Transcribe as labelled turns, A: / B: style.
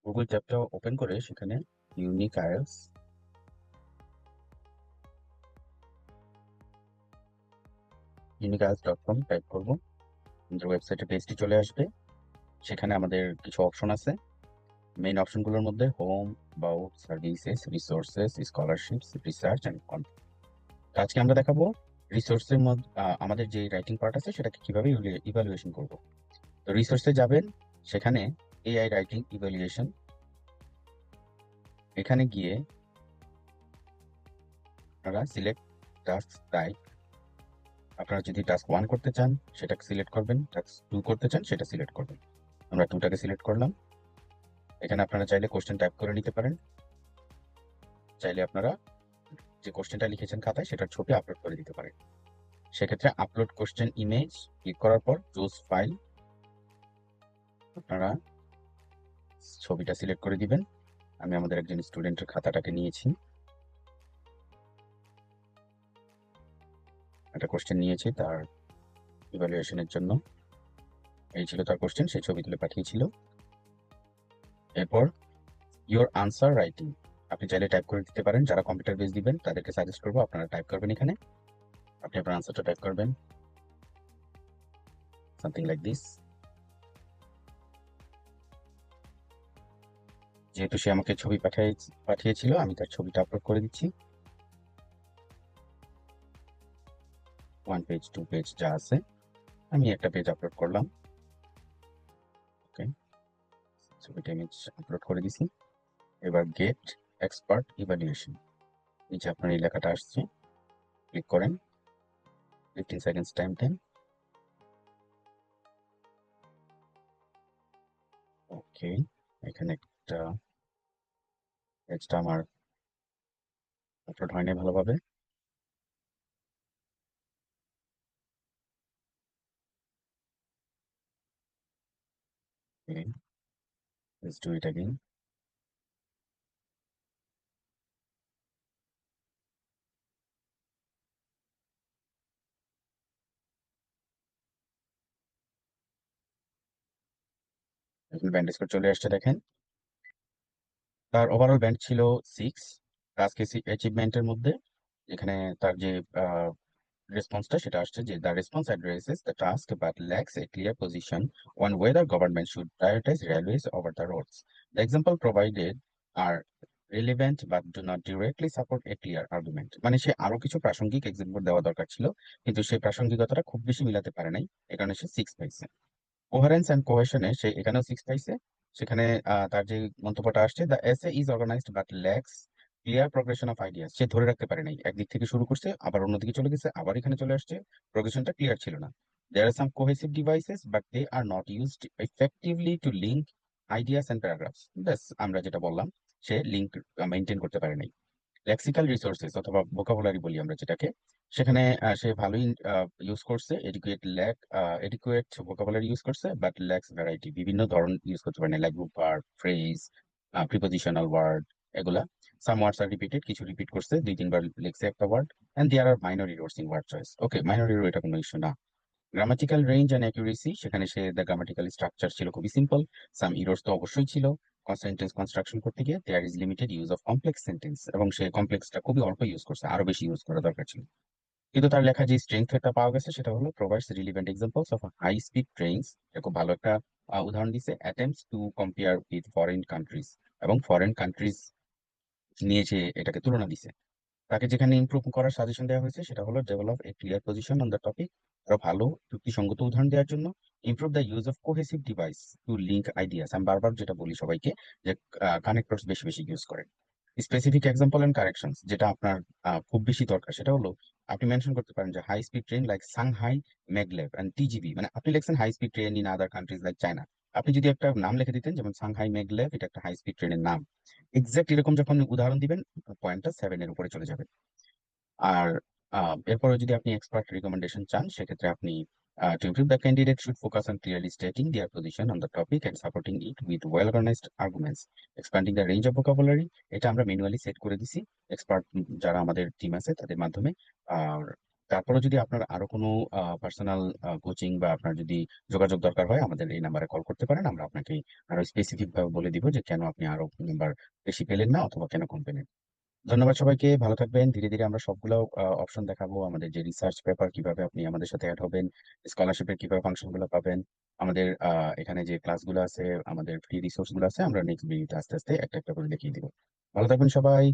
A: Google ট্যাবটা open করে সেখানে unique IELTS uniqueIELTS.com type করব। আমাদের ওয়েবসাইটে পেজটি চলে আসবে। সেখানে আমাদের কিছু অপশন আছে। মেইন অপশনগুলোর মধ্যে home, about, services, resources, scholarships, research and content. আজকে আমরা দেখাবো রিসোর্সের মধ্যে আমাদের যে রাইটিং পার্ট আছে সেটাকে কিভাবে ইভালুয়েশন করব। তো রিসোর্সে যাবেন, সেখানে এআই রাইটিং ইভালুয়েশন, এখানে গিয়ে আপনারা সিলেক্ট টাস্ক টাইপ। আপনারা যদি টাস্ক 1 করতে চান সেটাকে সিলেক্ট করবেন, টাস্ক 2 করতে চান সেটা সিলেক্ট করবেন। আমরা 2টাকে সিলেক্ট করলাম। এখানে আপনারা চাইলে কোশ্চেন টাইপ করে নিতে পারেন, চাইলে আপনারা যে কোশ্চেনটা লিখেছেন খাতায় সেটার ছবি আপলোড করে দিতে পারেন। সেক্ষেত্রে আপলোড কোশ্চেন ইমেজ ক্লিক করার পর চুজ ফাইল, আপনারা ছবিটা সিলেক্ট করে দিবেন। আমি আমাদের একজন স্টুডেন্টের খাতাটাকে নিয়েছি, একটা কোশ্চেন নিয়েছি তার ইভালুয়েশনের জন্য। এই ছিল তার কোশ্চেন, সেই ছবি তুলে পাঠিয়েছিল। এরপর ইওর আনসার রাইটিং, আপনি চাইলে টাইপ করে দিতে পারেন। যারা কম্পিউটার বেস দিবেন তাদেরকে সাজেস্ট করবো আপনারা টাইপ করবেন। এখানে আপনি আপনার আনসারটা টাইপ করবেন, সামথিং লাইক দিস। যেহেতু সে আমাকে ছবি পাঠিয়েছিল, আমি তার ছবিটা আপলোড করে দিচ্ছি। 1 পেজ 2 পেজ যা আছে, আমি একটা পেজ আপলোড করলাম। ওকে, ছবিটা ইমেজ আপলোড করে দিছি। এবার গেট এক্সপার্ট ইভালুয়েশন, নিচে আপনার এই লেখাটা আসছে, ক্লিক করেন। 15 সেকেন্ডস টাইম দেন। ওকে, এখানে একটা পেজটা আমার আপলোড হয়নি ভালোভাবে। Okay, let's do it again. এখন ব্যান্ড স্কোর চলে আসছে দেখেন। তার ওভারঅল ব্যান্ড ছিল 6। টাস্ক অ্যাচিভমেন্টের মধ্যে এখানে তার যে রেসপন্সটা সেটা আসছে যে the response addresses the task but lacks a clear position on whether government should prioritize railways over the roads. The example provided are relevant but do not directly support a clear argument. মানে সে আরো কিছু প্রাসঙ্গিক example দেওয়া দরকার ছিল, কিন্তু সেই প্রাসঙ্গিকতাটা খুব বেশি মিলাতে পারে নাই, এ কারণে সে 6 পাইছে। কোহারেন্স অ্যান্ড কোহেশনে সে এখানেও 6 পাইছে। সেখানে তার যে মন্তব্যটা আসছে, the essay is organised but lacks clear progression of ideas. সে ধরে রাখতে পারে নাই, একদিক থেকে শুরু করছে আবার অন্যদিকে চলে গেছে, আবার এখানে চলে আসছে, প্রোগ্রেশনটা ক্লিয়ার ছিল না। There are some cohesive devices but they are not used effectively to link ideas and paragraphs. ব্যাস, আমরা যেটা বললাম, সে লিঙ্ক মেনটেন করতে পারে নাই। লেক্সিক্যাল রিসোর্সেস অথবা ভোকাবুলারি বলি আমরা যেটাকে, সেখানে সে ভালোই ইউজ করছে। এডিকুয়েট ভোকাবুলারি ইউজ করছে, বাট ল্যাক্স ভ্যারাইটি, বিভিন্ন ধরন ইউজ করতে পারে না, like group verb, phrase, prepositional word, এগুলা। সাম ওয়ার্ডস আর রিপিটেড, কিছু রিপিট করছে, 2-3 বার লিখছে একটা word. And there are minor errors in word choice. Okay, minor error এটা কোনো ইস্যু না। গ্রামাটিক্যাল রেঞ্জ অ্যান্ড অ্যাকুরেসি, সেখানে সে দ্য গ্রামাটিক্যাল স্ট্রাকচার ছিল খুবই সিম্পল। সাম ইরোর্স তো অবশ্যই ছিল। সেন্টেন্স কনস্ট্রাকশন করতে গিয়ে there is limited use of complex sentence, এবং সে কমপ্লেক্সটা খুবই অল্প ইউজ করছে, আরো বেশি ইউজ করা দরকার ছিল। কিন্তু তার লেখা যে স্ট্রেংথটা পাওয়া গেছে সেটা হলো provides relevant examples of high speed trains. এটা খুব ভালো একটা উদাহরণ দিছে। Attempts to compare with foreign countries, এবং ফরেন কান্ট্রিজ নিয়ে সে এটাকে তুলনা দিছে। তাকে যেখানে ইমপ্রুভ করার সাজেশন দেওয়া হয়েছে সেটা হলো develop a clear position on the topic. আরো ভালো যুক্তিসঙ্গত উদাহরণ দেওয়ার জন্য improve the use of cohesive device two link ideas. আমি বারবার যেটা বলি সবাইকে, যে কানেক্টরস বেশি বেশি ইউজ করেন। স্পেসিফিক এক্সাম্পল এন্ড কারেকশনস, যেটা আপনার খুব বেশি দরকার সেটা হলো আপনি মেনশন করতে পারেন যে high speed train like Shanghai maglev and TGV. মানে আপনি লিখছেন high speed train in other countries like China, আপনি যদি একটা নাম লিখে দিতেন যেমন সাংহাই ম্যাগলেভ, এটা একটা হাই স্পিড ট্রেনের নাম। এক্সাক্ট এরকম যখন উদাহরণ দিবেন, পয়েন্টটা 7-এর উপরে চলে যাবে। আর এরপরে যদি আপনি এক্সপার্ট রিকমেন্ডেশন চান, সেক্ষেত্রে আপনি to improve the candidate should focus on clearly stating their position on the topic and supporting it with well organized arguments, expanding the range of vocabulary। এটা আমরা ম্যানুয়ালি সেট করে দিছি এক্সপার্ট যারা আমাদের team আছে তাদের মাধ্যমে। আর তারপরে যদি আপনার আরো কোনো পার্সোনাল কোচিং বা আপনার যদি যোগাযোগ দরকার হয়, আমাদের এই নাম্বারে কল করতে পারেন। আমরা আপনাকে আরো স্পেসিফিক ভাবে বলে দিব যে কেন আপনি আরো নাম্বার বেশি পেলেন না অথবা কেন কম পেলেন। ধন্যবাদ সবাইকে, ভালো থাকবেন। ধীরে ধীরে আমরা সবগুলো অপশন দেখাবো, আমাদের যে রিসার্চ পেপার কিভাবে আপনি আমাদের সাথে অ্যাড হবেন, স্কলারশিপের কিভাবে ফাংশন গুলো পাবেন, আমাদের এখানে যে ক্লাসগুলো আছে, আমাদের ফ্রি রিসোর্স গুলো আছে, আমরা নেক্সট ভিডিওতে আস্তে আস্তে একটা একটা করে দেখিয়ে দিব। ভালো থাকবেন সবাই।